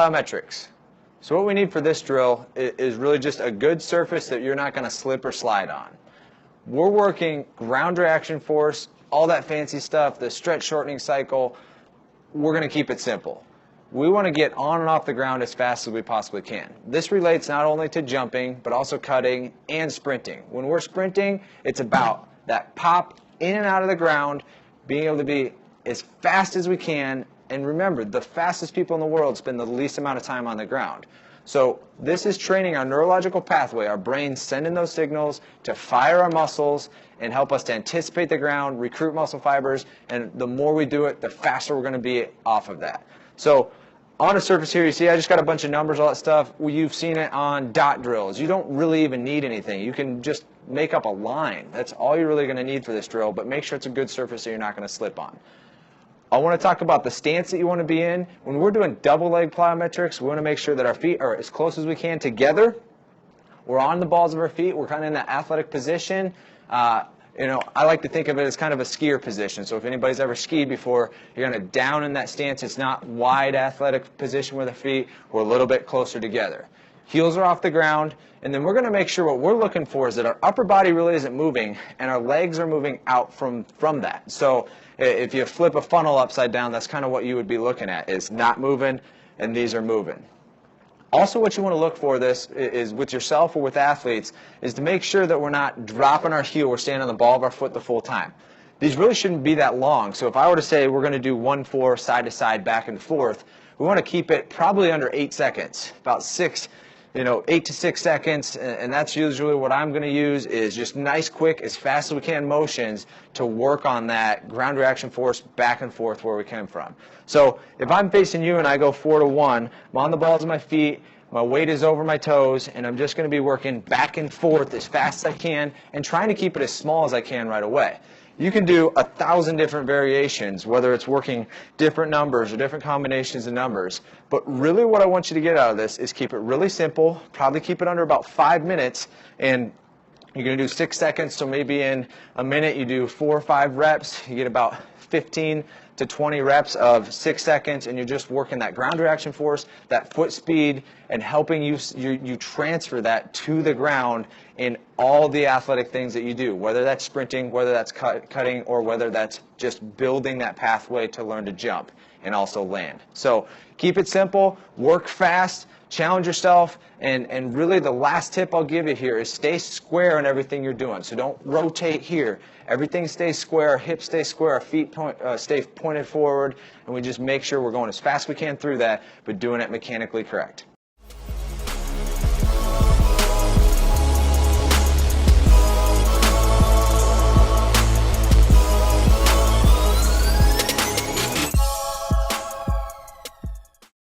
Plyometrics. So what we need for this drill is really just a good surface that you're not going to slip or slide on. We're working ground reaction force, all that fancy stuff, the stretch shortening cycle. We're going to keep it simple. We want to get on and off the ground as fast as we possibly can. This relates not only to jumping, but also cutting and sprinting. When we're sprinting, it's about that pop in and out of the ground, being able to be as fast as we can. And remember, the fastest people in the world spend the least amount of time on the ground. So this is training our neurological pathway, our brains sending those signals to fire our muscles and help us to anticipate the ground, recruit muscle fibers, and the more we do it, the faster we're going to be off of that. So on a surface here, you see I just got a bunch of numbers, all that stuff. You've seen it on dot drills. You don't really even need anything. You can just make up a line. That's all you're really going to need for this drill, but make sure it's a good surface so you're not going to slip on. I want to talk about the stance that you want to be in. When we're doing double leg plyometrics, we want to make sure that our feet are as close as we can together. We're on the balls of our feet. We're kind of in that athletic position. I like to think of it as kind of a skier position. So if anybody's ever skied before, you're going to down in that stance. It's not wide athletic position with the feet. We're a little bit closer together. Heels are off the ground, and then we're going to make sure what we're looking for is that our upper body really isn't moving, and our legs are moving out from that. So if you flip a funnel upside down, that's kind of what you would be looking at, is not moving, and these are moving. Also, what you want to look for this is with yourself or with athletes is to make sure that we're not dropping our heel, we're standing on the ball of our foot the full time. These really shouldn't be that long. So if I were to say we're going to do 1-4 side to side, back and forth, we want to keep it probably under 8 seconds, about 8 to 6 seconds, and that's usually what I'm going to use, is just nice, quick, as fast as we can motions to work on that ground reaction force back and forth where we came from. So if I'm facing you and I go 4 to 1, I'm on the balls of my feet, my weight is over my toes, and I'm just going to be working back and forth as fast as I can and trying to keep it as small as I can right away. You can do 1,000 different variations, whether it's working different numbers or different combinations of numbers. But really what I want you to get out of this is keep it really simple, probably keep it under about 5 minutes, and you're going to do 6 seconds, so maybe in a minute you do 4 or 5 reps, you get about 15 to 20 reps of 6 seconds, and you're just working that ground reaction force, that foot speed, and helping you transfer that to the ground in all the athletic things that you do, whether that's sprinting, whether that's cutting, or whether that's just building that pathway to learn to jump and also land. So keep it simple, work fast, challenge yourself, and really the last tip I'll give you here is stay square in everything you're doing. So don't rotate here. Everything stays square, our hips stay square, our feet stay pointed forward, and we just make sure we're going as fast as we can through that, but doing it mechanically correct.